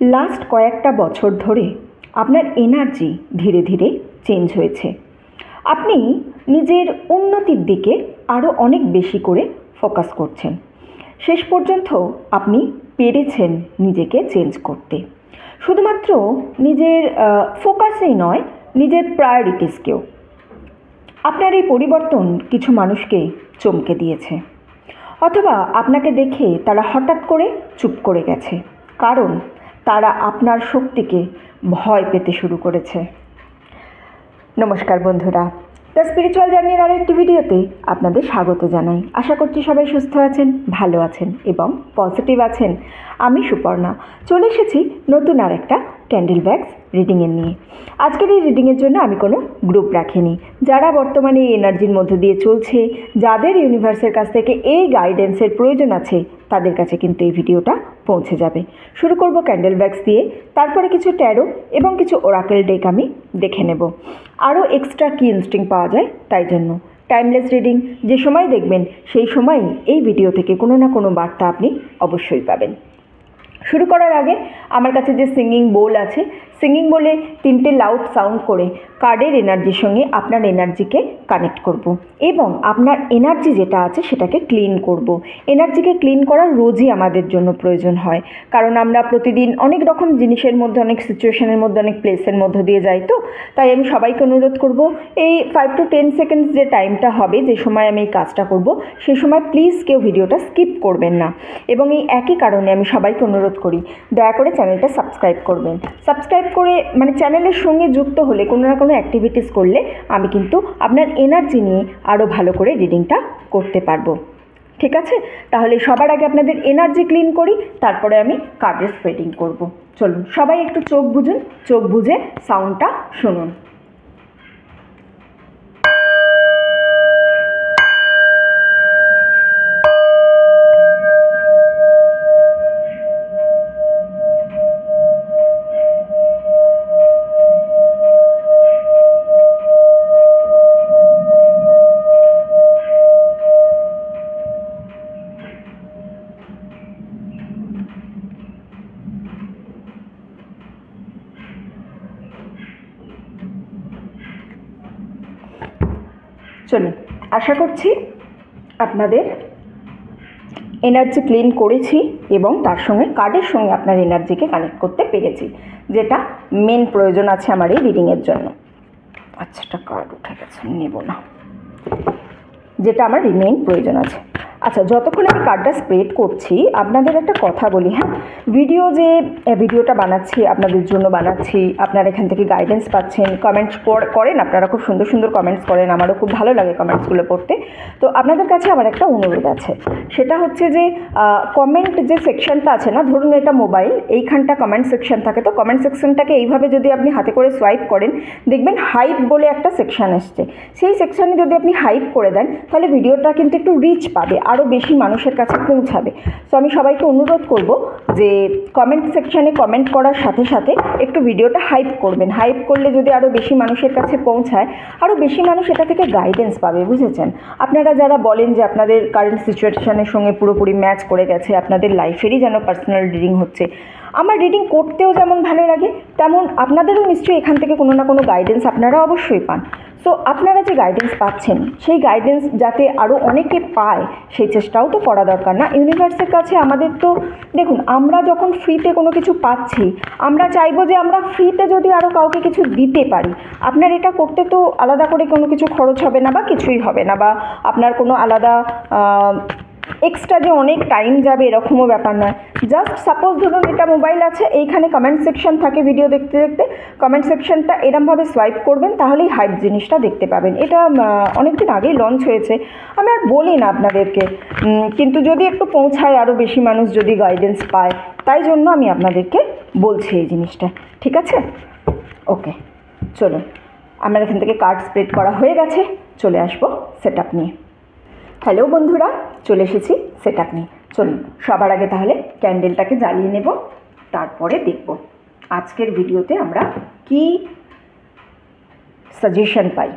Last কয়েকটা বছর ধরে আপনার এনার্জি ধীরে ধীরে চেঞ্জ হয়েছে। আপনি নিজের উন্নতির দিকে আরও অনেক বেশি করে ফোকাস করছেন। শেষ পর্যন্ত আপনি পেরেছেন নিজেকে চেঞ্জ করতে। শুধুমাত্র নিজের ফোকাসেই নয়, নিজের প্রায়োরিটিসকেও। আপনার এই পরিবর্তন কিছু মানুষকে চমকে দিয়েছে, অথবা আপনাকে দেখে তারা হঠাৎ করে চুপ করে গেছে, কারণ তারা আপনার শক্তিকে ভয় পেতে শুরু করেছে। নমস্কার বন্ধুরা, দ্য স্পিরিচুয়াল জার্নির আরও একটি ভিডিওতে আপনাদের স্বাগত জানাই। আশা করছি সবাই সুস্থ আছেন, ভালো আছেন এবং পজিটিভ আছেন। আমি সুপর্ণা চলে এসেছি নতুন আর একটা ক্যান্ডেল ব্যাগস রিডিংয়ের নিয়ে। আজকের এই রিডিংয়ের জন্য আমি কোনো গ্রুপ রাখিনি। যারা বর্তমানে এই এনার্জির মধ্য দিয়ে চলছে, যাদের ইউনিভার্সের কাছ থেকে এই গাইডেন্সের প্রয়োজন আছে, তাদের কাছে কিন্তু এই ভিডিওটা পৌঁছে যাবে। শুরু করব ক্যান্ডেল ব্যাগস দিয়ে, তারপরে কিছু ট্যারো এবং কিছু ওরাকেল ডেক আমি দেখে নেব। আরও এক্সট্রা কি ইনস্টিং পাওয়া যায়, তাই জন্য টাইমলেস রিডিং যে সময় দেখবেন সেই সময়ই এই ভিডিও থেকে কোনো না কোনো বার্তা আপনি অবশ্যই পাবেন। শুরু করার আগে আমার কাছে যে সিঙ্গিং বোল আছে, সিঙ্গিং বলে 3টে লাউড সাউন্ড করে কার্ডের এনার্জির সঙ্গে আপনার এনার্জিকে কানেক্ট করব এবং আপনার এনার্জি যেটা আছে সেটাকে ক্লিন করব। এনার্জিকে ক্লিন করার রোজই আমাদের জন্য প্রয়োজন হয়, কারণ আমরা প্রতিদিন অনেক রকম জিনিসের মধ্যে, অনেক সিচুয়েশনের মধ্যে, অনেক প্লেসের মধ্যে দিয়ে যাই। তো তাই আমি সবাইকে অনুরোধ করব, এই 5 to 10 সেকেন্ডস যে টাইমটা হবে, যে সময় আমি এই কাজটা করব, সেই সময় প্লিজ কেউ ভিডিওটা স্কিপ করবেন না। এবং এই একই কারণে আমি সবাইকে অনুরোধ করি, দয়া করে চ্যানেলটা সাবস্ক্রাইব করবেন। সাবস্ক্রাইব করে মানে চ্যানেলের সঙ্গে যুক্ত হলে কোনো না কোনো অ্যাক্টিভিটিস করলে আমি কিন্তু আপনার এনার্জি নিয়ে আরও ভালো করে রিডিংটা করতে পারবো। ঠিক আছে, তাহলে সবার আগে আপনাদের এনার্জি ক্লিন করি, তারপরে আমি কার্ডের স্প্রেডিং করব। চলুন সবাই একটু চোখ বুঝুন, চোখ বুঝে সাউন্ডটা শুনুন। চলুন, আশা করছি আপনাদের এনার্জি ক্লিন করেছি এবং তার সঙ্গে কার্ডের সঙ্গে আপনার এনার্জিকে কানেক্ট করতে পেরেছি, যেটা মেন প্রয়োজন আছে আমার এই রিডিংয়ের জন্য। আচ্ছা, একটা কার্ড উঠে গেছে, নেব না, যেটা আমার মেন প্রয়োজন আছে। আচ্ছা, যতক্ষণ আমি কার্ডটা স্প্রেড করছি আপনাদের একটা কথা বলি। হ্যাঁ, ভিডিওটা বানাচ্ছি আপনাদের জন্য বানাচ্ছি, আপনারা এখান থেকে গাইডেন্স পাচ্ছেন, কমেন্টস করেন, আপনারা খুব সুন্দর সুন্দর কমেন্টস করেন, আমারও খুব ভালো লাগে কমেন্টসগুলো পড়তে। তো আপনাদের কাছে আমার একটা অনুরোধ আছে, সেটা হচ্ছে যে কমেন্ট যে সেকশনটা আছে না, ধরুন এটা মোবাইল, এইখানটা কমেন্ট সেকশন থাকে, তো কমেন্ট সেকশনটাকে এইভাবে যদি আপনি হাতে করে সোয়াইপ করেন, দেখবেন হাইপ বলে একটা সেকশন এসছে। সেই সেকশনে যদি আপনি হাইপ করে দেন, তাহলে ভিডিওটা কিন্তু একটু রিচ পাবে, আরও বেশি মানুষের কাছে পৌঁছাবে। সো আমি সবাইকে অনুরোধ করব যে কমেন্ট সেকশানে কমেন্ট করার সাথে সাথে একটু ভিডিওটা হাইপ করবেন। হাইপ করলে যদি আরও বেশি মানুষের কাছে পৌঁছায়, আরও বেশি মানুষ এটা থেকে গাইডেন্স পাবে, বুঝেছেন? আপনারা যারা বলেন যে আপনাদের কারেন্ট সিচুয়েশনের সঙ্গে পুরোপুরি ম্যাচ করে গেছে, আপনাদের লাইফেরই যেন পার্সোনাল রিডিং হচ্ছে, আমার রিডিং করতেও যেমন ভালো লাগে, তেমন আপনাদেরও নিশ্চয়ই এখান থেকে কোনো না কোনো গাইডেন্স আপনারা অবশ্যই পান। সো আপনারা যে গাইডেন্স পাচ্ছেন, সেই গাইডেন্স যাতে আরও অনেকে পায়, সেই চেষ্টাও তো করা দরকার না? ইউনিভার্সের কাছে আমাদের তো দেখুন, আমরা যখন ফ্রিতে কোনো কিছু পাচ্ছি, আমরা চাইবো যে আমরা ফ্রিতে যদি আরও কাউকে কিছু দিতে পারি। আপনার এটা করতে তো আলাদা করে কোনো কিছু খরচ হবে না বা কিছুই হবে না, বা আপনার কোনো আলাদা এক্সট্রা যে অনেক টাইম যাবে এরকমও ব্যাপার নয়। জাস্ট সাপোজ ধরুন এটা মোবাইল আছে, এইখানে কমেন্ট সেকশন থাকে, ভিডিও দেখতে দেখতে কমেন্ট সেকশনটা এরমভাবে সোয়াইপ করবেন, তাহলেই হাইপ জিনিসটা দেখতে পাবেন। এটা অনেক দিন আগেই লঞ্চ হয়েছে, আমি আর বলি না আপনাদেরকে, কিন্তু যদি একটু পৌঁছায়, আরও বেশি মানুষ যদি গাইডেন্স পায়, তাই জন্য আমি আপনাদেরকে বলছি এই জিনিসটা। ঠিক আছে, ওকে, চলুন, আমার এখান থেকে কার্ড স্প্রেড করা হয়ে গেছে, চলে আসবো সেট আপ নিয়ে। হ্যালো বন্ধুরা, চলে এসেছি সেট আপ নিয়ে। চলুন সবার আগে তাহলে ক্যান্ডেলটাকে জ্বালিয়ে নেব, তারপরে দেখব আজকের ভিডিওতে আমরা কি সাজেশন পাই।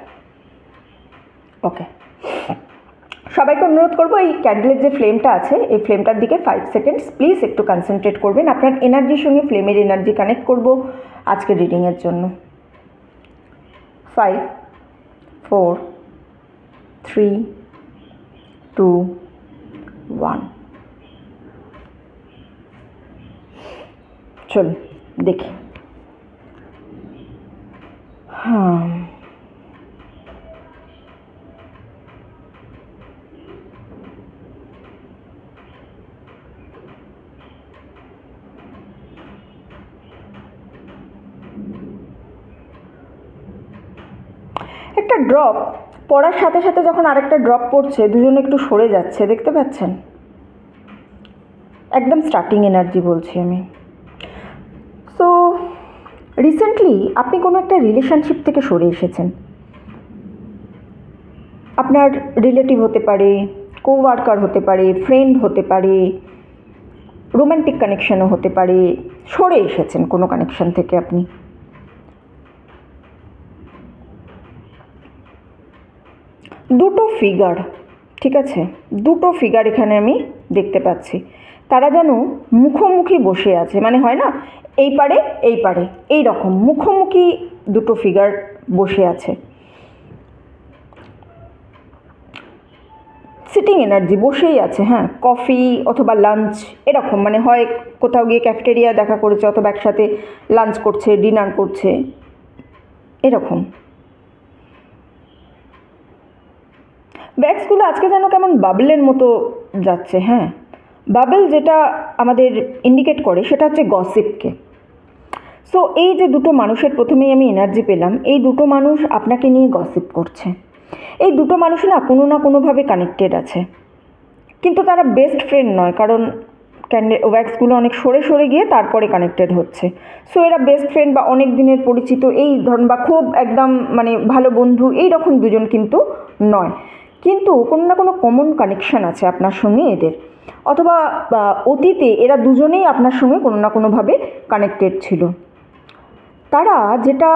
ওকে, সবাইকে অনুরোধ করবো এই ক্যান্ডেলের যে ফ্লেমটা আছে এই ফ্লেমটার দিকে 5 সেকেন্ডস প্লিজ একটু কনসেন্ট্রেট করবেন। আপনার এনার্জির সঙ্গে ফ্লেমের এনার্জি কানেক্ট করব আজকের রিডিংয়ের জন্য। 5 4 3 2 1। চলুন দেখি। হ্যাঁ, একটা ড্রপ পড়ার সাথে সাথে যখন আরেকটা ড্রপ পড়ছে দুজনে একটু সরে যাচ্ছে, দেখতে পাচ্ছেন? একদম স্টার্টিং এনার্জি বলছি আমি। সো রিসেন্টলি আপনি কোনো একটা রিলেশনশিপ থেকে সরে এসেছেন। আপনার রিলেটিভ হতে পারে, কোওয়ার্কার হতে পারে, ফ্রেন্ড হতে পারে, রোম্যান্টিক কানেকশনও হতে পারে। সরে এসেছেন কোনো কানেকশন থেকে আপনি। দুটো ফিগার, ঠিক আছে, দুটো ফিগার এখানে আমি দেখতে পাচ্ছি। তারা যেন মুখোমুখি বসে আছে, মানে হয় না এই পারে এই পারে, এই রকম মুখোমুখি দুটো ফিগার বসে আছে। সিটিং এনার্জি, বসেই আছে। হ্যাঁ, কফি অথবা লাঞ্চ এরকম, মানে হয় কোথাও গিয়ে ক্যাফেটেরিয়া দেখা করেছে অথবা একসাথে লাঞ্চ করছে, ডিনার করছে, এরকম। ব্যাগসগুলো আজকে যেন কেমন বাবলের মতো যাচ্ছে। হ্যাঁ, বাবল যেটা আমাদের ইন্ডিকেট করে সেটা হচ্ছে গসিপকে। সো এই যে দুটো মানুষের প্রথমেই আমি এনার্জি পেলাম, এই দুটো মানুষ আপনাকে নিয়ে গসিপ করছে। এই দুটো মানুষ না কোনোভাবে কানেক্টেড আছে, কিন্তু তারা বেস্ট ফ্রেন্ড নয়, কারণ ওয়্যাক্সগুলো অনেক সরে সরে গিয়ে তারপরে কানেক্টেড হচ্ছে। সো এরা বেস্ট ফ্রেন্ড বা অনেক দিনের পরিচিত এই ধরুন, বা খুব একদম মানে ভালো বন্ধু এই রকম দুজন কিন্তু নয়, কিন্তু কোনো না কোনো কমন কানেকশান আছে আপনার সঙ্গে এদের, অথবা অতীতে এরা দুজনেই আপনার সঙ্গে কোনো না কোনোভাবে কানেক্টেড ছিল। তারা যেটা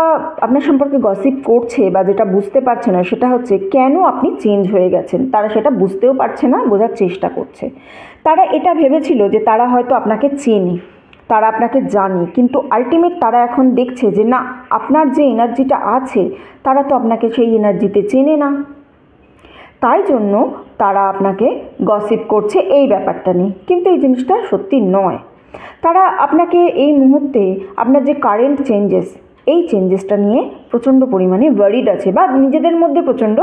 আপনার সম্পর্কে গসিপ করছে বা যেটা বুঝতে পারছে না সেটা হচ্ছে কেন আপনি চেঞ্জ হয়ে গেছেন। তারা সেটা বুঝতেও পারছে না, বোঝার চেষ্টা করছে। তারা এটা ভেবেছিল যে তারা হয়তো আপনাকে চেনে, তারা আপনাকে জানে, কিন্তু আলটিমেট তারা এখন দেখছে যে না, আপনার যে এনার্জিটা আছে তারা তো আপনাকে সেই এনার্জিতে চেনে না। তাই জন্য তারা আপনাকে গসিপ করছে এই ব্যাপারটা নিয়ে, কিন্তু এই জিনিসটা সত্যি নয়। তারা আপনাকে এই মুহূর্তে আপনার যে কারেন্ট চেঞ্জেস, এই চেঞ্জেসটা নিয়ে প্রচণ্ড পরিমাণে ওয়ারিড আছে, বা নিজেদের মধ্যে প্রচণ্ড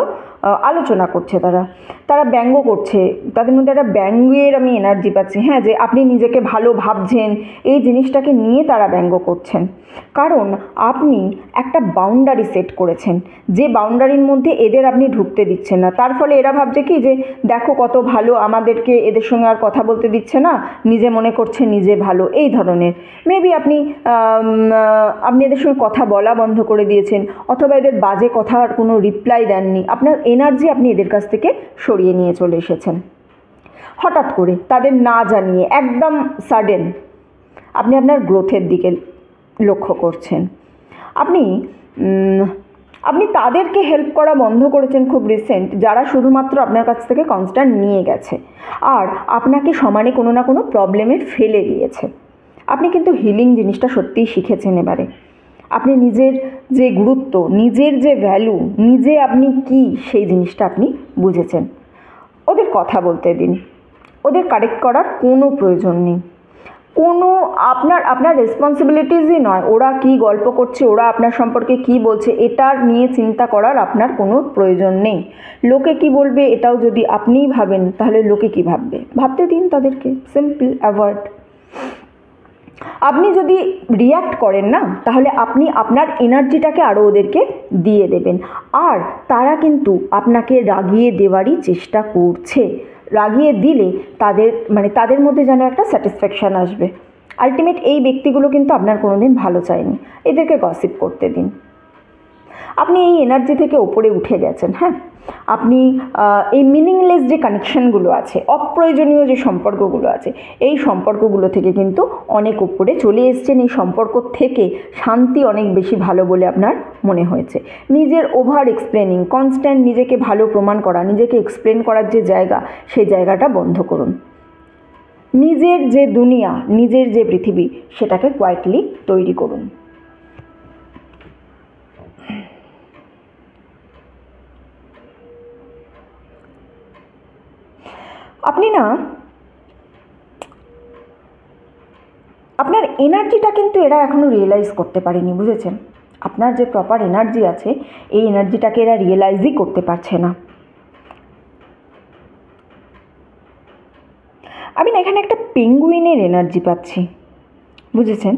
আলোচনা করছে। তারা ব্যঙ্গ করছে, তাদের মধ্যে একটা ব্যঙ্গের আমি এনার্জি পাচ্ছি। হ্যাঁ, যে আপনি নিজেকে ভালো ভাবছেন এই জিনিসটাকে নিয়ে তারা ব্যঙ্গ করছেন, কারণ আপনি একটা বাউন্ডারি সেট করেছেন, যে বাউন্ডারির মধ্যে এদের আপনি ঢুকতে দিচ্ছেন না। তার ফলে এরা ভাবছে কি যে দেখো কত ভালো, আমাদেরকে এদের সঙ্গে আর কথা বলতে দিচ্ছে না, নিজে মনে করছে নিজে ভালো, এই ধরনের। মেবি আপনি এদের সঙ্গে কথা বলা বন্ধ করে দিয়েছেন, অথবা এদের বাজে কথার কোনো রিপ্লাই দেননি। আপনার এনার্জি আপনি এদের কাছ থেকে সরিয়ে নিয়ে চলে এসেছেন হঠাৎ করে, তাদের না জানিয়ে, একদম সাডেন আপনি আপনার গ্রোথের দিকে লক্ষ্য করছেন। আপনি তাদেরকে হেল্প করা বন্ধ করেছেন খুব রিসেন্ট, যারা শুধুমাত্র আপনার কাছ থেকে কনস্ট্যান্ট নিয়ে গেছে আর আপনাকে সমানে কোনো না কোনো প্রবলেমে ফেলে দিয়েছে। আপনি কিন্তু হিলিং জিনিসটা সত্যিই শিখেছেন এবারে। আপনি নিজের যে গুরুত্ব, নিজের যে ভ্যালু, নিজে আপনি কি, সেই জিনিসটা আপনি বুঝেছেন। ওদের কথা বলতে দিন, ওদের কারেক্ট করার কোনো প্রয়োজন নেই। কোনো আপনার রেসপন্সিবিলিটিসই নয় ওরা কি গল্প করছে, ওরা আপনার সম্পর্কে কি বলছে, এটা নিয়ে চিন্তা করার আপনার কোনো প্রয়োজন নেই। লোকে কি বলবে এটাও যদি আপনিই ভাবেন তাহলে লোকে কি ভাববে, ভাবতে দিন তাদেরকে। Simple, avoid. আপনি যদি রিয়্যাক্ট করেন না, তাহলে আপনি আপনার এনার্জিটাকে আরও ওদেরকে দিয়ে দেবেন, আর তারা কিন্তু আপনাকে রাগিয়ে দেওয়ারই চেষ্টা করছে। রাগিয়ে দিলে তাদের মধ্যে যেন একটা স্যাটিসফ্যাকশান আসবে। আলটিমেট এই ব্যক্তিগুলো কিন্তু আপনার কোনো দিন ভালো চায়নি, এদেরকে গসিপ করতে দিন। আপনি এই এনার্জি থেকে ওপরে উঠে গেছেন। হ্যাঁ, আপনি এই মিনিংলেস যে কানেকশানগুলো আছে, অপ্রয়োজনীয় যে সম্পর্কগুলো আছে, এই সম্পর্কগুলো থেকে কিন্তু অনেক উপরে চলে এসছেন। এই সম্পর্ক থেকে শান্তি অনেক বেশি ভালো বলে আপনার মনে হয়েছে। নিজের ওভার এক্সপ্লেনিং, কনস্ট্যান্ট নিজেকে ভালো প্রমাণ করা, নিজেকে এক্সপ্লেন করার যে জায়গা, সেই জায়গাটা বন্ধ করুন। নিজের যে দুনিয়া, নিজের যে পৃথিবী, সেটাকে কোয়াইটলি তৈরি করুন। আপনি না আপনার এনার্জিটা কিন্তু এরা এখনও রিয়েলাইজ করতে পারেনি, বুঝেছেন? আপনার যে প্রপার এনার্জি আছে, এই এনার্জিটাকে এরা রিয়েলাইজই করতে পারছে না। আমি না এখানে একটা পেঙ্গুইনের এনার্জি পাচ্ছি, বুঝেছেন?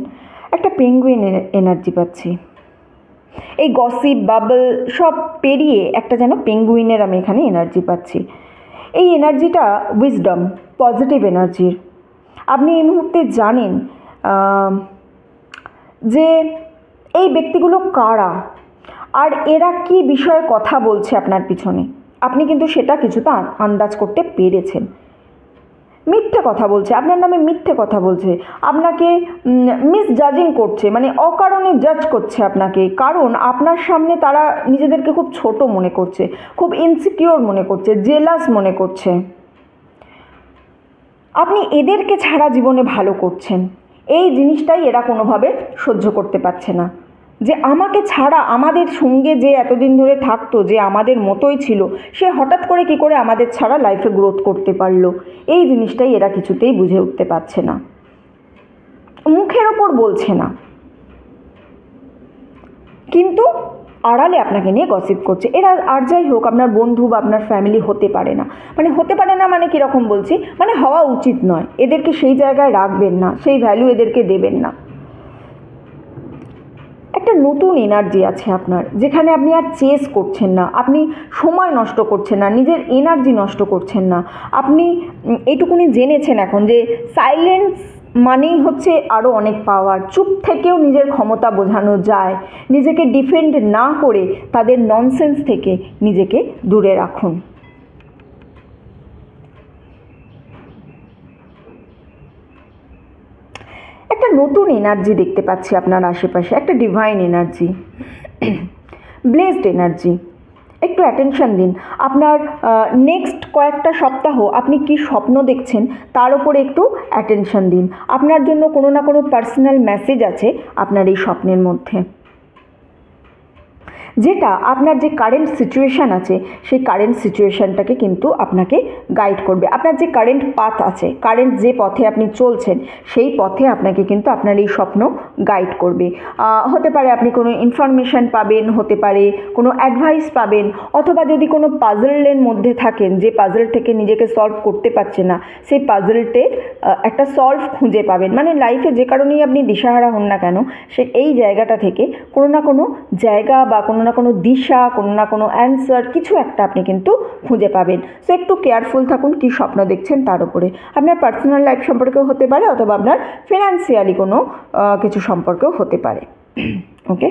একটা পেঙ্গুইনের এনার্জি পাচ্ছি। এই গসিপ বাবল সব পেরিয়ে একটা যেন পেঙ্গুইনের আমি এখানে এনার্জি পাচ্ছি। এই এনার্জিটা উইজডম, পজিটিভ এনার্জির। আপনি এই মুহূর্তে জানেন যে এই ব্যক্তিগুলো কারা আর এরা কি বিষয়ে কথা বলছে আপনার পিছনে। আপনি কিন্তু সেটা কিছুটা আন্দাজ করতে পেরেছেন। মিথ্যে কথা বলছে, আপনার নামে মিথ্যে কথা বলছে, আপনাকে মিসজাজিং করছে, মানে অকারণে জাজ করছে আপনাকে। কারণ আপনার সামনে তারা নিজেদেরকে খুব ছোট মনে করছে, খুব ইনসিকিওর মনে করছে, জেলাস মনে করছে। আপনি এদেরকে ছাড়া জীবনে ভালো করছেন, এই জিনিসটাই এরা কোনোভাবে সহ্য করতে পারছে না। যে আমাকে ছাড়া, আমাদের সঙ্গে যে এতদিন ধরে থাকতো, যে আমাদের মতোই ছিল, সে হঠাৎ করে কি করে আমাদের ছাড়া লাইফে গ্রোথ করতে পারলো, এই জিনিসটাই এরা কিছুতেই বুঝে উঠতে পারছে না। মুখের ওপর বলছে না, কিন্তু আড়ালে আপনাকে নিয়ে গসিপ করছে। এরা আর যাই হোক আপনার বন্ধু বা আপনার ফ্যামিলি হতে পারে না। মানে হতে পারে না মানে কীরকম বলছি, মানে হওয়া উচিত নয়। এদেরকে সেই জায়গায় রাখবেন না, সেই ভ্যালু এদেরকে দেবেন না। একটা নতুন এনার্জি আছে আপনার, যেখানে আপনি আর চেস করছেন না, আপনি সময় নষ্ট করছেন না, নিজের এনার্জি নষ্ট করছেন না। আপনি এইটুকুনি জেনেছেন এখন যে সাইলেন্স মানেই হচ্ছে আরও অনেক পাওয়ার। চুপ থেকেও নিজের ক্ষমতা বোঝানো যায়। নিজেকে ডিফেন্ড না করে তাদের ননসেন্স থেকে নিজেকে দূরে রাখুন। একটা নতুন এনার্জি দেখতে পাচ্ছি আপনার আশেপাশে, একটা ডিভাইন এনার্জি, ব্লেসড এনার্জি। একটু অ্যাটেনশন দিন। আপনার নেক্সট কয়েকটা সপ্তাহ আপনি কি স্বপ্ন দেখছেন তার উপরে একটু অ্যাটেনশন দিন। আপনার জন্য কোনো না কোনো পার্সোনাল মেসেজ আছে আপনার এই স্বপ্নের মধ্যে, যেটা আপনার যে কারেন্ট সিচুয়েশান আছে সেই কারেন্ট সিচুয়েশানটাকে কিন্তু আপনাকে গাইড করবে। আপনার যে কারেন্ট পাথ আছে, কারেন্ট যে পথে আপনি চলছেন, সেই পথে আপনাকে কিন্তু আপনার এই স্বপ্ন গাইড করবে। হতে পারে আপনি কোনো ইনফরমেশান পাবেন, হতে পারে কোনো অ্যাডভাইস পাবেন, অথবা যদি কোনো পাজলের মধ্যে থাকেন, যে পাজল থেকে নিজেকে সলভ করতে পারছেন না, সেই পাজলটের একটা সলভ খুঁজে পাবেন। মানে লাইফে যে কারণেই আপনি দিশাহারা হন না কেন, সে এই জায়গাটা থেকে কোনো না কোনো জায়গা বা কোনো না কোনো দিশা, কোনো না কোনো অ্যান্সার, কিছু একটা আপনি কিন্তু খুঁজে পাবেন। সো একটু কেয়ারফুল থাকুন কী স্বপ্ন দেখছেন তার উপরে। আপনার পার্সোনাল লাইফ সম্পর্কেও হতে পারে, অথবা আপনার ফিনান্সিয়ালি কোনো কিছু সম্পর্কেও হতে পারে। ওকে,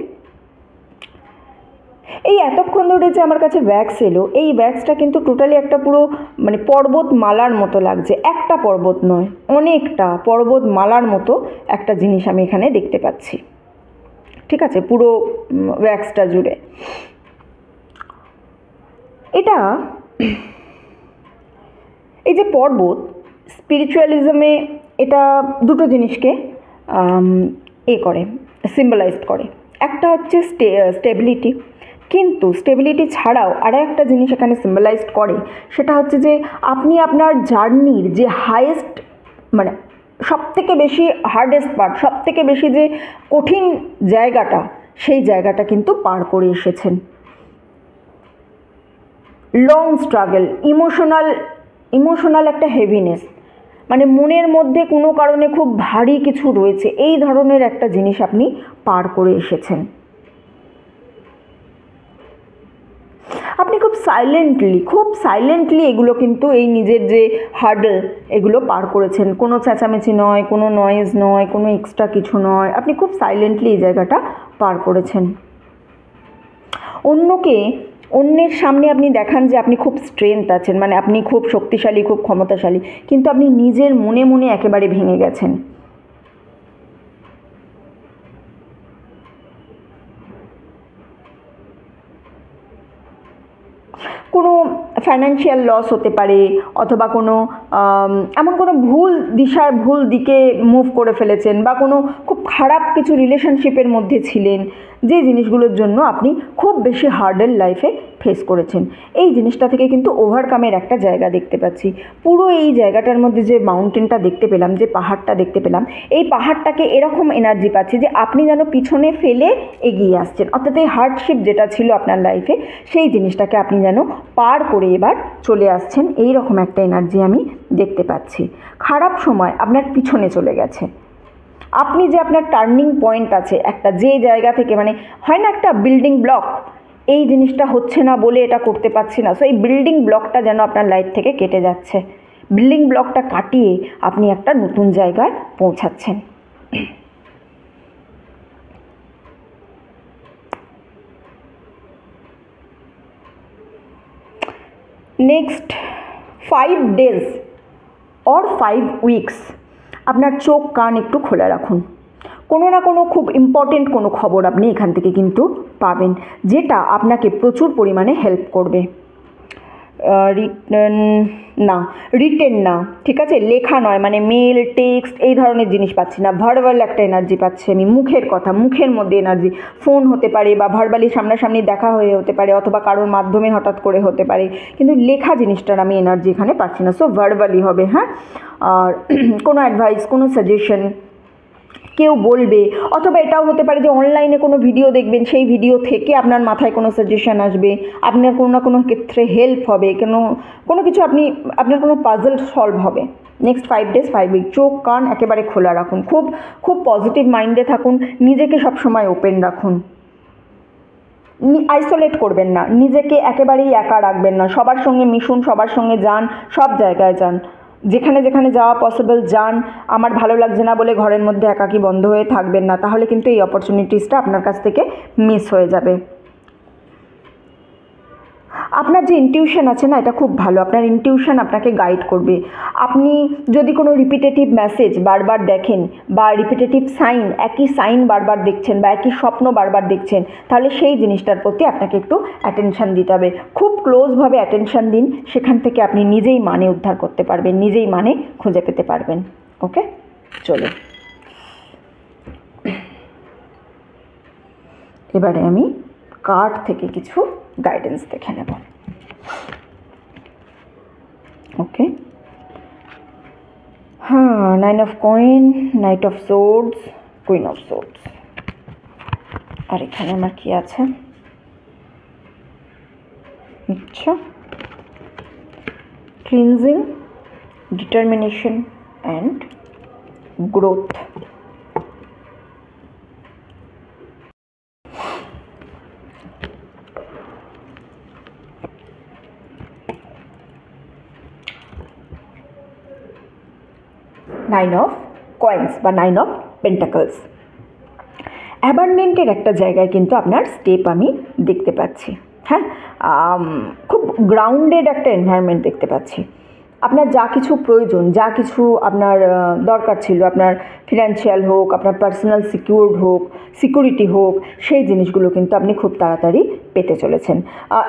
এই এতক্ষণ ধরে যে আমার কাছে ব্যাগস এলো, এই ব্যাগসটা কিন্তু টোটালি একটা পুরো মানে পর্বতমালার মতো লাগছে। একটা পর্বত নয়, অনেকটা পর্বতমালার মতো একটা জিনিস আমি এখানে দেখতে পাচ্ছি। ঠিক আছে, পুরো ব্যাগসটা জুড়ে এটা এই যে পর্বত, স্পিরিচুয়ালিজমে এটা দুটো জিনিসকে করে, সিম্বলাইজড করে। একটা হচ্ছে স্টেবিলিটি, কিন্তু স্টেবিলিটি ছাড়াও আরও একটা জিনিস এখানে সিম্বলাইজড করে, সেটা হচ্ছে যে আপনি আপনার জার্নির যে হাইয়েস্ট, মানে সবথেকে বেশি হার্ডেস্ট পার্ট, সবথেকে বেশি যে কঠিন জায়গাটা, সেই জায়গাটা কিন্তু পার করে এসেছেন। লং স্ট্রাগল, ইমোশনাল একটা হেভিনেস, মানে মনের মধ্যে কোনো কারণে খুব ভারী কিছু রয়েছে, এই ধরনের একটা জিনিস আপনি পার করে এসেছেন। আপনি খুব সাইলেন্টলি এগুলো কিন্তু এই নিজের যে হার্ডল, এগুলো পার করেছেন। কোনো চেঁচামেচি নয়, কোনো নয়েজ নয়, কোনো এক্সট্রা কিছু নয়, আপনি খুব সাইলেন্টলি এই জায়গাটা পার করেছেন। অন্যের সামনে আপনি দেখান যে আপনি খুব স্ট্রেংথ আছেন, মানে আপনি খুব শক্তিশালী, খুব ক্ষমতাশালী, কিন্তু আপনি নিজের মনে মনে একেবারে ভেঙে গেছেন। কোনো ফাইন্যান্সিয়াল লস হতে পারে, অথবা কোনো এমন কোনো ভুল দিকে মুভ করে ফেলেছেন, বা কোনো খুব খারাপ কিছু রিলেশনশিপের মধ্যে ছিলেন, যে জিনিসগুলোর জন্য আপনি খুব বেশি হার্ডেল লাইফে ফেস করেছেন। এই জিনিসটা থেকে কিন্তু ওভারকামের একটা জায়গা দেখতে পাচ্ছি। পুরো এই জায়গাটার মধ্যে যে মাউন্টেনটা দেখতে পেলাম, যে পাহাড়টা দেখতে পেলাম, এই পাহাড়টাকে এরকম এনার্জি পাচ্ছি যে আপনি যেন পিছনে ফেলে এগিয়ে আসছেন, অর্থাৎ এই হার্ডশিপ যেটা ছিল আপনার লাইফে, সেই জিনিসটাকে আপনি যেন পার করে এবার চলে আসছেন, এই রকম একটা এনার্জি আমি দেখতে পাচ্ছি। খারাপ সময় আপনার পিছনে চলে গেছে। আপনি যে আপনার টার্নিং পয়েন্ট আছে একটা, যে জায়গা থেকে, মানে হয় না একটা বিল্ডিং ব্লক, এই জিনিসটা হচ্ছে না বলে এটা করতে পারছি না, সো এই বিল্ডিং ব্লকটা যেন আপনার লাইফ থেকে কেটে যাচ্ছে। বিল্ডিং ব্লকটা কাটিয়ে আপনি একটা নতুন জায়গায় পৌঁছাচ্ছেন। নেক্সট 5 days অর 5 weeks আপনার চোখ কান একটু খোলা রাখুন। কোনো না কোনো খুব ইম্পর্টেন্ট কোনো খবর আপনি এখান থেকে কিন্তু পাবেন, যেটা আপনাকে প্রচুর পরিমাণে হেল্প করবে। রিটেন না, ঠিক আছে, লেখা নয়, মানে মেল, টেক্সট এই ধরনের জিনিস পাচ্ছি না। ভার্বাল একটা এনার্জি পাচ্ছি আমি, মুখের কথা, মুখের মধ্যে এনার্জি, ফোন হতে পারে, বা ভার্বালি সামনাসামনি দেখা হয়ে হতে পারে, অথবা কারোর মাধ্যমে হঠাৎ করে হতে পারে, কিন্তু লেখা জিনিসটার আমি এনার্জি এখানে পাচ্ছি না। সো ভার্বালি হবে। হ্যাঁ, আর কোনো অ্যাডভাইস, কোনো সাজেশন কেউ বলবে, অথবা এটাও হতে পারে যে অনলাইনে কোনো ভিডিও দেখবেন, সেই ভিডিও থেকে আপনার মাথায় কোনো সাজেশন আসবে, আপনার কোনো না কোনো ক্ষেত্রে হেল্প হবে, কোনো কিছু আপনার কোনো পাজল সলভ হবে। নেক্সট 5 days 5 weeks চোখ কান একেবারে খোলা রাখুন, খুব খুব পজিটিভ মাইন্ডে থাকুন, নিজেকে সবসময় ওপেন রাখুন, আইসোলেট করবেন না, নিজেকে একেবারেই একা রাখবেন না, সবার সঙ্গে মিশুন, সবার সঙ্গে যান, সব জায়গায় যান, যেখানে যেখানে যাওয়া পসিবল যান। আমার ভালো লাগছে না বলে ঘরের মধ্যে একাকী বন্ধ হয়ে থাকবেন না, তাহলে কিন্তু এই অপরচুনিটিসটা আপনার কাছ থেকে মিস হয়ে যাবে। আপনার যে ইনটিউশন আছে না, এটা খুব ভালো, আপনার ইনটিউশন আপনাকে গাইড করবে। আপনি যদি কোনো রিপিটেটিভ মেসেজ বারবার দেখেন, বা রিপিটেটিভ সাইন, একই সাইন বারবার দেখছেন, বা একই স্বপ্ন বারবার দেখছেন, তাহলে সেই জিনিসটার প্রতি আপনাকে একটু অ্যাটেনশান দিতে হবে। খুব ক্লোজভাবে অ্যাটেনশান দিন, সেখান থেকে আপনি নিজেই মানে উদ্ধার করতে পারবেন, নিজেই মানে খুঁজে পেতে পারবেন। ওকে, চলো এবারে আমি কার্ড থেকে কিছু গাইডেন্স দেখে নেব। ওকে, হ্যাঁ, 9 of coin, Knight of swords, Queen of swords। আর এখানে আমার কি আছে? আচ্ছা, cleansing, determination and growth. Nine of coins বা 9 of পেন্টাকলস। অ্যাবান্ডেন্টের একটা জায়গায় কিন্তু আপনার স্টেপ আমি দেখতে পাচ্ছি। হ্যাঁ, খুব গ্রাউন্ডেড একটা এনভায়রনমেন্ট দেখতে পাচ্ছি। আপনার যা কিছু প্রয়োজন, যা কিছু আপনার দরকার ছিল, আপনার ফিনান্সিয়াল হোক, আপনার পার্সোনাল সিকিউরিটি হোক, সেই জিনিসগুলো কিন্তু আপনি খুব তাড়াতাড়ি পেতে চলেছেন।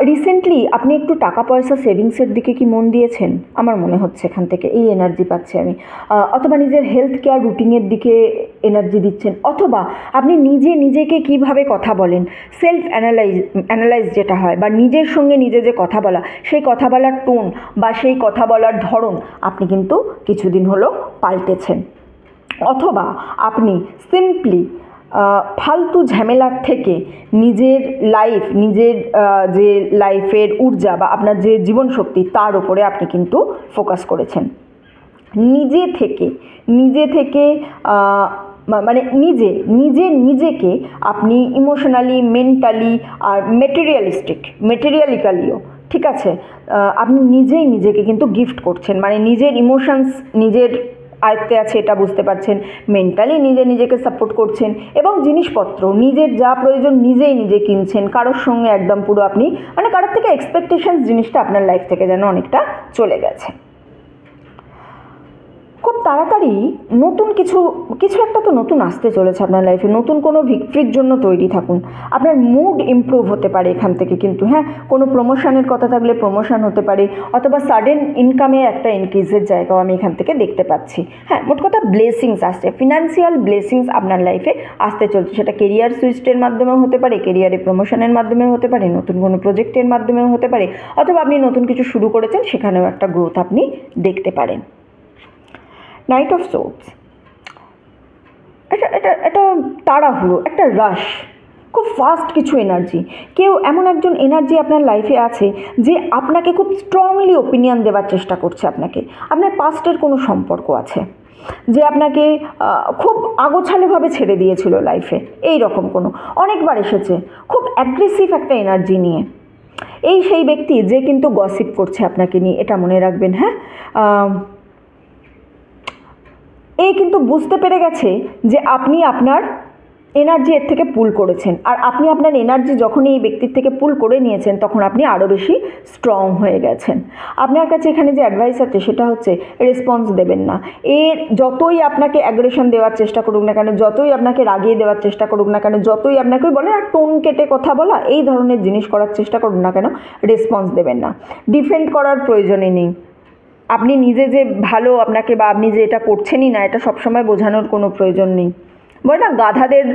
রিসেন্টলি আপনি একটু টাকা পয়সা সেভিংসের দিকে কি মন দিয়েছেন? আমার মনে হচ্ছে এখান থেকে এই এনার্জি পাচ্ছি আমি। অথবা নিজের হেলথ কেয়ার রুটিনের দিকে এনার্জি দিচ্ছেন, অথবা আপনি নিজেকে কিভাবে কথা বলেন, সেলফ অ্যানালাইজ যেটা হয়, বা নিজের সঙ্গে নিজে যে কথা বলা, সেই কথা বলার টোন বা সেই কথা বলার ধরন আপনি কিন্তু কিছুদিন হলো পাল্টেছেন। অথবা আপনি সিম্পলি ফালতু ঝামেলার থেকে নিজের যে লাইফের ঊর্জা বা আপনার যে জীবনশক্তি, তার উপরে আপনি কিন্তু ফোকাস করেছেন। নিজে থেকে মানে নিজেকে আপনি ইমোশনালি, মেন্টালি আর মেটেরিয়ালিক্যালিও, ঠিক আছে, আপনি নিজেকে কিন্তু গিফট করছেন, মানে নিজের ইমোশনস, নিজের আয়ত্তে আছে এটা বুঝতে পারছেন, মেন্টালি নিজেকে সাপোর্ট করছেন এবং জিনিসপত্র নিজের যা প্রয়োজন নিজে কিনছেন। কারোর সঙ্গে একদম পুরো আপনি মানে কারোর থেকে এক্সপেকটেশনস জিনিসটা আপনার লাইফ থেকে যেন অনেকটা চলে গেছে। খুব তাড়াতাড়ি নতুন কিছু একটা তো নতুন আসতে চলেছে আপনার লাইফে, নতুন কোনো ভিক্টরির জন্য তৈরি থাকুন। আপনার মুড ইমপ্রুভ হতে পারে এখান থেকে কিন্তু, হ্যাঁ, কোনো প্রমোশনের কথা থাকলে প্রমোশন হতে পারে, অথবা সাডেন ইনকামে একটা ইনক্রিজের জায়গাও আমি এখান থেকে দেখতে পাচ্ছি। হ্যাঁ, মোট কথা ব্লেসিংস আসছে, ফিনান্সিয়াল ব্লেসিংস আপনার লাইফে আসতে চলছে। সেটা কেরিয়ার সুইচের মাধ্যমেও হতে পারে, কেরিয়ারে প্রমোশনের মাধ্যমেও হতে পারে, নতুন কোনো প্রজেক্টের মাধ্যমেও হতে পারে, অথবা আপনি নতুন কিছু শুরু করেছেন সেখানেও একটা গ্রোথ আপনি দেখতে পারেন। নাইট অফ সোর্ডস, এটা তাড়াহুড়ো, একটা রাশ, খুব ফাস্ট কিছু এনার্জি। কেউ এমন একজন এনার্জি আপনার লাইফে আছে যে আপনাকে খুব স্ট্রংলি ওপিনিয়ন দেওয়ার চেষ্টা করছে। আপনার পাস্টের কোনো সম্পর্ক আছে যে আপনাকে খুব আগোছালোভাবে ছেড়ে দিয়েছিল লাইফে, এই রকম কোনো অনেকবার এসেছে, খুব অ্যাগ্রেসিভ একটা এনার্জি নিয়ে। এই সেই ব্যক্তি যে কিন্তু গসিপ করছে আপনাকে নিয়ে, এটা মনে রাখবেন। হ্যাঁ, এই কিন্তু বুঝতে পেরে গেছে যে আপনি আপনার এনার্জি এর থেকে পুল করেছেন, আর আপনি আপনার এনার্জি যখনই এই ব্যক্তির থেকে পুল করে নিয়েছেন তখন আপনি আরও বেশি স্ট্রং হয়ে গেছেন। আপনার কাছে এখানে যে অ্যাডভাইস আছে সেটা হচ্ছে রেসপন্স দেবেন না। এর যতই আপনাকে অ্যাগ্রেশন দেওয়ার চেষ্টা করুক না কেন, যতই আপনাকে রাগিয়ে দেওয়ার চেষ্টা করুক না কেন, যতই আপনাকে বলে না টোন কেটে কথা বলা, এই ধরনের জিনিস করার চেষ্টা করুন না কেন, রেসপন্স দেবেন না। ডিফেন্ড করার প্রয়োজনই নেই। আপনি নিজে যে ভালো আপনাকে, বা আপনি যে এটা করছেনই না, এটা সবসময় বোঝানোর কোনো প্রয়োজন নেই। বলে না, গাধাদের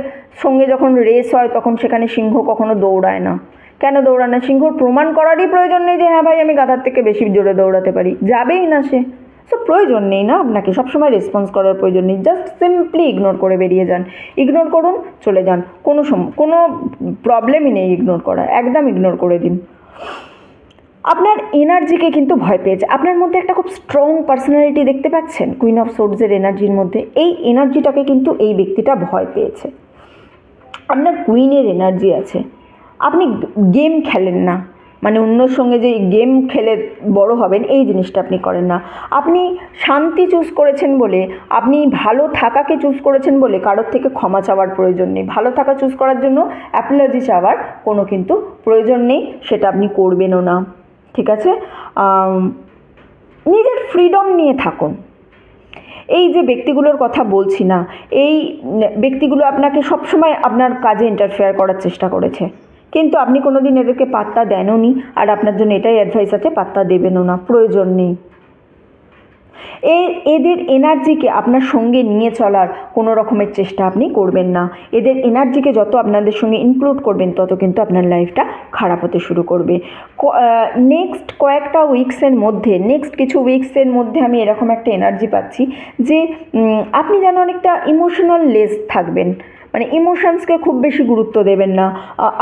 সঙ্গে যখন রেস হয় তখন সেখানে সিংহ কখনো দৌড়ায় না। কেন দৌড়ায় না? সিংহর প্রমাণ করারই প্রয়োজন নেই যে হ্যাঁ ভাই আমি গাধার থেকে বেশি জোরে দৌড়াতে পারি, যাবেই না সে। সো প্রয়োজন নেই না আপনাকে সবসময় রেসপন্স করার প্রয়োজন নেই। জাস্ট সিম্পলি ইগনোর করে বেরিয়ে যান, ইগনোর করুন, চলে যান। কোনো প্রবলেমই নেই ইগনোর করা, একদম ইগনোর করে দিন। আপনার এনার্জিকে কিন্তু ভয় পেয়েছে, আপনার মধ্যে একটা খুব স্ট্রং পার্সোনালিটি দেখতে পাচ্ছেন কুইন অফ সোর্ডসের এনার্জির মধ্যে। এই এনার্জিটাকে কিন্তু এই ব্যক্তিটা ভয় পেয়েছে। আপনার কুইনের এনার্জি আছে, আপনি গেম খেলেন না, মানে অন্যর সঙ্গে যে গেম খেলে বড় হবেন এই জিনিসটা আপনি করেন না। আপনি শান্তি চুজ করেছেন বলে, আপনি ভালো থাকাকে চুজ করেছেন বলে কারোর থেকে ক্ষমা চাওয়ার প্রয়োজন নেই। ভালো থাকা চুজ করার জন্য অ্যাপোলজি চাওয়ার কোনো কিন্তু প্রয়োজন নেই, সেটা আপনি করবেনও না। ঠিক আছে, নিজের ফ্রিডম নিয়ে থাকুন। এই যে ব্যক্তিগুলোর কথা বলছি না, এই ব্যক্তিগুলো আপনাকে সবসময় আপনার কাজে ইন্টারফেয়ার করার চেষ্টা করেছে, কিন্তু আপনি কোনোদিন এদেরকে পাত্তা দেনও নি। আর আপনার জন্য এটাই অ্যাডভাইস আছে, পাত্তা দেবেনও না, প্রয়োজন নেই। এদের এনার্জিকে আপনার সঙ্গে নিয়ে চলার কোনো রকমের চেষ্টা আপনি করবেন না। এদের এনার্জিকে যত আপনাদের সঙ্গে ইনক্লুড করবেন তত কিন্তু আপনার লাইফটা খারাপ হতে শুরু করবে। নেক্সট কয়েকটা উইকসের মধ্যে, নেক্সট কিছু উইকসের মধ্যে আমি এরকম একটা এনার্জি পাচ্ছি যে আপনি যেন অনেকটা ইমোশনাল লেস থাকবেন, মানে ইমোশনসকে খুব বেশি গুরুত্ব দেবেন না।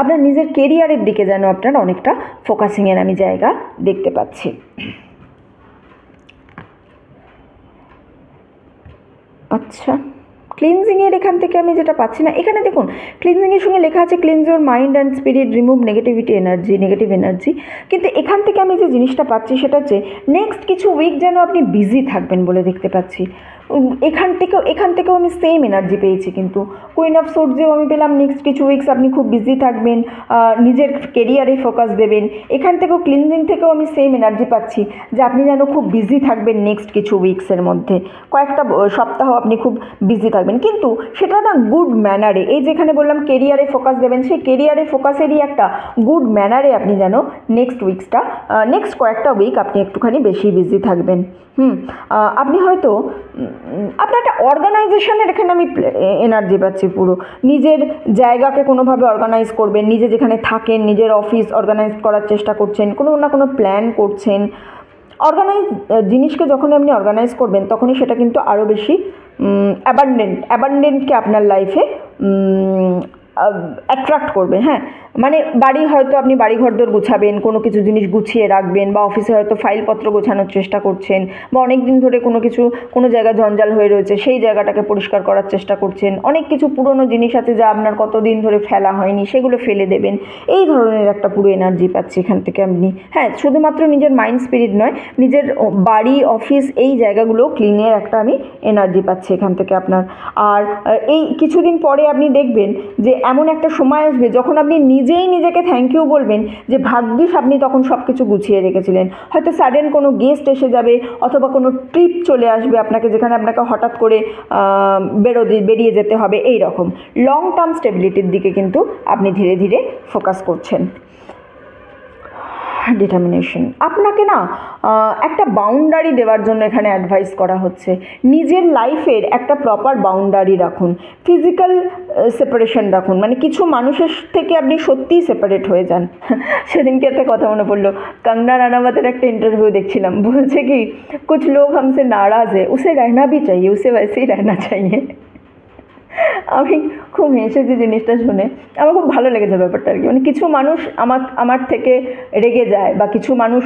আপনার নিজের কেরিয়ারের দিকে যেন আপনার অনেকটা ফোকাসিংয়ের আমি জায়গা দেখতে পাচ্ছি। আচ্ছা, ক্লিনজিংয়ের এখান থেকে আমি যেটা পাচ্ছি না, এখানে দেখুন ক্লিনজিংয়ের সঙ্গে লেখা আছে cleanse your mind and spirit, remove negative energy, কিন্তু এখান থেকে আমি যে জিনিসটা পাচ্ছি সেটা হচ্ছে নেক্সট কিছু উইক যেন আপনি বিজি থাকবেন বলে দেখতে পাচ্ছি। এখান থেকেও আমি সেম এনার্জি পেয়েছি, কিন্তু কুইন অফ সোর্ডসেও আমি পেলাম নেক্সট কিছু উইকস আপনি খুব বিজি থাকবেন, নিজের কেরিয়ারে ফোকাস দেবেন। এখান থেকেও ক্লিনজিং থেকেও আমি সেম এনার্জি পাচ্ছি যে আপনি যেন খুব বিজি থাকবেন নেক্সট কিছু উইকসের মধ্যে, কয়েকটা সপ্তাহ আপনি খুব বিজি থাকবেন, কিন্তু সেটা না গুড ম্যানারে। এই যেখানে বললাম কেরিয়ারে ফোকাস দেবেন, সেই কেরিয়ারে ফোকাসেরই একটা গুড ম্যানারে আপনি যেন নেক্সট কয়েকটা উইক আপনি একটুখানি বেশি বিজি থাকবেন। আপনি হয়তো আপনার একটা অর্গানাইজেশনের এখানে আমি এনার্জি পাচ্ছি, পুরো নিজের জায়গাকে কোনোভাবে অর্গানাইজ করবেন, নিজে যেখানে থাকেন নিজের অফিস অর্গানাইজ করার চেষ্টা করছেন, কোনো না কোনো প্ল্যান করছেন। জিনিসকে যখন আপনি অর্গানাইজ করবেন তখনই সেটা কিন্তু আরও বেশি অ্যাবান্ডেন্টকে আপনার লাইফে অ্যাট্রাক্ট করবে। হ্যাঁ, মানে বাড়ি হয়তো আপনি বাড়িঘরদোর গুছাবেন, কোনো কিছু জিনিস গুছিয়ে রাখবেন, বা অফিসে হয়তো ফাইলপত্র গোছানোর চেষ্টা করছেন, বা অনেক দিন ধরে কোনো কিছু কোনো জায়গা জঞ্জাল হয়ে রয়েছে সেই জায়গাটাকে পরিষ্কার করার চেষ্টা করছেন। অনেক কিছু পুরনো জিনিস আছে যা আপনার কতদিন ধরে ফেলা হয়নি, সেগুলো ফেলে দেবেন। এই ধরনের একটা পুরো এনার্জি পাচ্ছি এখান থেকে আপনি। হ্যাঁ, শুধুমাত্র নিজের মাইন্ড স্পিরিট নয়, নিজের বাড়ি অফিস এই জায়গাগুলো ক্লিনের একটা আমি এনার্জি পাচ্ছি এখান থেকে আপনার। আর এই কিছুদিন পরে আপনি দেখবেন যে এমন একটা সময় আসবে যখন আপনি নিজেই নিজেকে থ্যাংক ইউ বলবেন যে ভাগ্যিস আপনি তখন সব কিছু গুছিয়ে রেখেছিলেন। হয়তো সাডেন কোনো গেস্ট এসে যাবে, অথবা কোনো ট্রিপ চলে আসবে আপনাকে, যেখানে আপনাকে হঠাৎ করে বেরিয়ে যেতে হবে। এই রকম লং টার্ম স্টেবিলিটির দিকে কিন্তু আপনি ধীরে ধীরে ফোকাস করছেন। ডিটারমিনেশন, আপনাকে না একটা বাউন্ডারি দেওয়ার জন্য এখানে অ্যাডভাইস করা হচ্ছে। নিজের লাইফের একটা প্রপার বাউন্ডারি রাখুন, ফিজিক্যাল সেপারেশন রাখুন, মানে কিছু মানুষের থেকে আপনি সত্যিই সেপারেট হয়ে যান। সেদিনকে একটা কথা মনে পড়লো, কঙ্গনা রানাওয়াতের একটা ইন্টারভিউ দেখছিলাম, বলছে কি কুছ লোক হামসে নারাজ है उसे रहना भी चाहिए, उसे वैसे ही रहना चाहिए। আমি খুব হেসেছি জিনিসটা শুনে, আমার খুব ভালো লেগেছে ব্যাপারটা আর কি। মানে কিছু মানুষ আমার থেকে রেগে যায়, বা কিছু মানুষ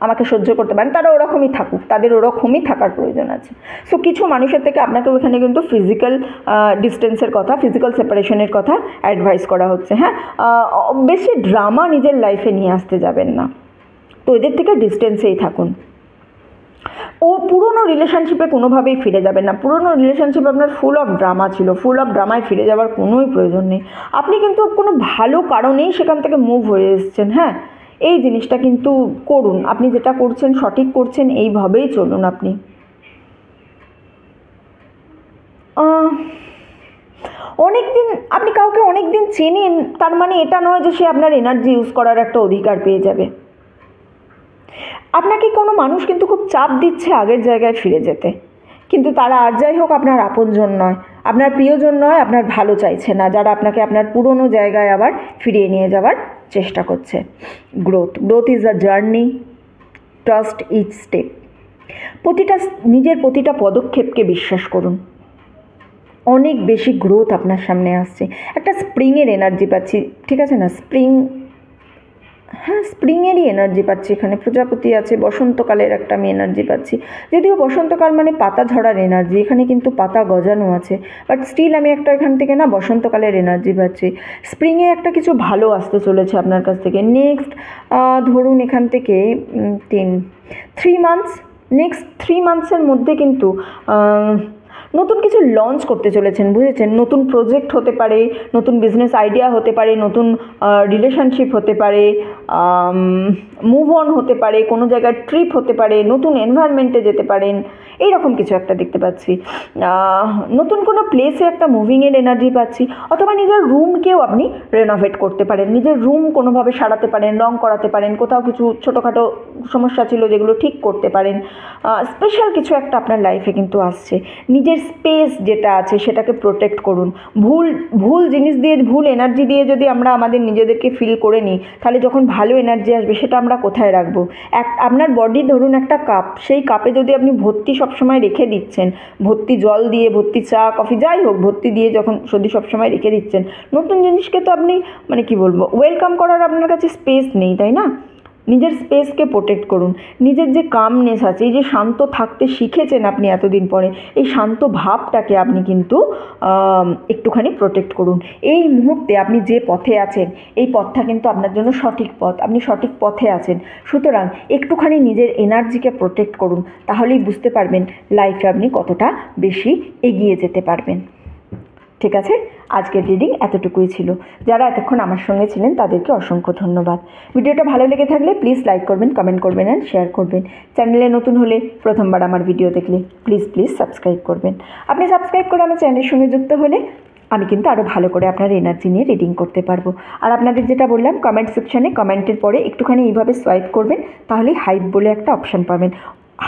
আমাকে সহ্য করতে পারেন, তারা ওরকমই থাকুক, তাদের ওরকমই থাকার প্রয়োজন আছে। সো কিছু মানুষের থেকে আপনাকে ওখানে কিন্তু ফিজিক্যাল ডিস্টেন্সের কথা, ফিজিক্যাল সেপারেশনের কথা অ্যাডভাইস করা হচ্ছে। হ্যাঁ, বেশি ড্রামা নিজের লাইফে নিয়ে আসতে যাবেন না, তো এদের থেকে ডিস্টেন্সেই থাকুন। পুরনো রিলেশনশিপে কোনোভাবেই ফিরে যাবেন না। পুরনো রিলেশনশিপ আপনার ফুল অফ ড্রামা ছিল, ফুল অফ ড্রামায় ফিরে যাওয়ার কোনোই প্রয়োজন নেই। আপনি কিন্তু কোনো ভালো কারণেই সেখান থেকে মুভ হয়ে এসেছেন। হ্যাঁ, এই জিনিসটা কিন্তু করুন, আপনি যেটা করছেন সঠিক করছেন, এইভাবেই চলুন আপনি। অনেক দিন আপনি কাউকে অনেক দিন চেনেন, তার মানে এটা নয় যে সে আপনার এনার্জি ইউজ করার একটা অধিকার পেয়ে যাবে। আপনাকে কোনো মানুষ কিন্তু খুব চাপ দিচ্ছে আগের জায়গায় ফিরে যেতে, কিন্তু তারা আর যাই হোক আপনার আপনজন নয়, আপনার প্রিয়জন নয়, আপনার ভালো চাইছে না, যারা আপনাকে আপনার পুরনো জায়গায় আবার ফিরিয়ে নিয়ে যাওয়ার চেষ্টা করছে। Growth is a journey, trust each step. নিজের প্রতিটা পদক্ষেপকে বিশ্বাস করুন, অনেক বেশি গ্রোথ আপনার সামনে আসছে। একটা স্প্রিংয়ের এনার্জি পাচ্ছি, ঠিক আছে না? হ্যাঁ, স্প্রিংয়েরই এনার্জি পাচ্ছি এখানে। প্রজাপতি আছে, বসন্তকালের একটা আমি এনার্জি পাচ্ছি। যদিও বসন্তকাল মানে পাতা ঝরার এনার্জি, এখানে কিন্তু পাতা গজানো আছে, বাট স্টিল আমি একটা এখান থেকে না বসন্তকালের এনার্জি পাচ্ছি। স্প্রিংয়ে একটা কিছু ভালো আসতে চলেছে আপনার কাছ থেকে। নেক্সট ধরুন এখান থেকে 3 মান্থস, নেক্সট 3 মান্থসের মধ্যে কিন্তু নতুন কিছু লঞ্চ করতে চলেছেন, বুঝেছেন? নতুন প্রজেক্ট হতে পারে, নতুন বিজনেস আইডিয়া হতে পারে, নতুন রিলেশনশিপ হতে পারে, মুভ অন হতে পারে, কোনো জায়গায় ট্রিপ হতে পারে, নতুন এনভায়রনমেন্টে যেতে পারেন, এইরকম কিছু একটা দেখতে পাচ্ছি। নতুন কোনো প্লেসে একটা মুভিংয়ের এনার্জি পাচ্ছি, অথবা নিজের রুমকেও আপনি রেনোভেট করতে পারেন, নিজের রুম কোনোভাবে সারাতে পারেন, রং করাতে পারেন, কোথাও কিছু ছোটোখাটো সমস্যা ছিল যেগুলো ঠিক করতে পারেন। স্পেশাল কিছু একটা আপনার লাইফে কিন্তু আসছে। নিজের স্পেস যেটা আছে সেটাকে প্রোটেক্ট করুন। ভুল জিনিস দিয়ে, ভুল এনার্জি দিয়ে যদি আমরা আমাদের নিজেদেরকে ফিল করে নিই, তাহলে যখন ভালো এনার্জি আসবে সেটা আমরা কোথায় রাখবো? আপনার বডি ধরুন একটা কাপ, সেই কাপে যদি আপনি ভর্তি সবসময় রেখে দিচ্ছেন, ভর্তি জল দিয়ে, ভর্তি চা কফি যাই হোক ভর্তি দিয়ে যখন যদি সবসময় রেখে দিচ্ছেন, নতুন জিনিসকে তো আপনি মানে কি বলবো, ওয়েলকাম করার আপনার কাছে স্পেস নেই, তাই না? নিজের স্পেসকে প্রোটেক্ট করুন। নিজের যে কামনেস আছে, এই যে শান্ত থাকতে শিখেছেন আপনি এতদিন পরে, এই শান্ত ভাবটাকে আপনি কিন্তু একটুখানি প্রোটেক্ট করুন। এই মুহূর্তে আপনি যে পথে আছেন, এই পথটা কিন্তু আপনার জন্য সঠিক পথ, আপনি সঠিক পথে আছেন। সুতরাং একটুখানি নিজের এনার্জিকে প্রোটেক্ট করুন, তাহলেই বুঝতে পারবেন লাইফে আপনি কতটা বেশি এগিয়ে যেতে পারবেন। ঠিক আছে, আজকের রিডিং এতটুকুই ছিল। যারা এতক্ষণ আমার সঙ্গে ছিলেন তাদেরকে অসংখ্য ধন্যবাদ। ভিডিওটা ভালো লেগে থাকলে প্লিজ লাইক করবেন, কমেন্ট করবেন অ্যান্ড শেয়ার করবেন। চ্যানেলে নতুন হলে, প্রথমবার আমার ভিডিও দেখলে প্লিজ সাবস্ক্রাইব করবেন। আপনি সাবস্ক্রাইব করে আমার চ্যানেলের সঙ্গে যুক্ত হলে আমি কিন্তু আরও ভালো করে আপনার এনার্জি নিয়ে রিডিং করতে পারবো। আর আপনাদের যেটা বললাম, কমেন্ট সেকশানে কমেন্টের পরে একটুখানি এইভাবে সোয়াইপ করবেন, তাহলেই হাইপ বলে একটা অপশান পাবেন।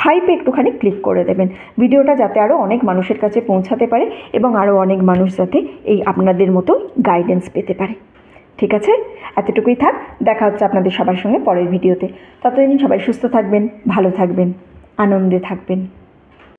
হাইপে একটুখানি ক্লিক করে দেবেন, ভিডিওটা যাতে আরও অনেক মানুষের কাছে পৌঁছাতে পারে এবং আরও অনেক মানুষ যাতে এই আপনাদের মতো গাইডেন্স পেতে পারে। ঠিক আছে, এতটুকুই থাক। দেখা হচ্ছে আপনাদের সবার সঙ্গে পরের ভিডিওতে। ততদিন সবাই সুস্থ থাকবেন, ভালো থাকবেন, আনন্দে থাকবেন।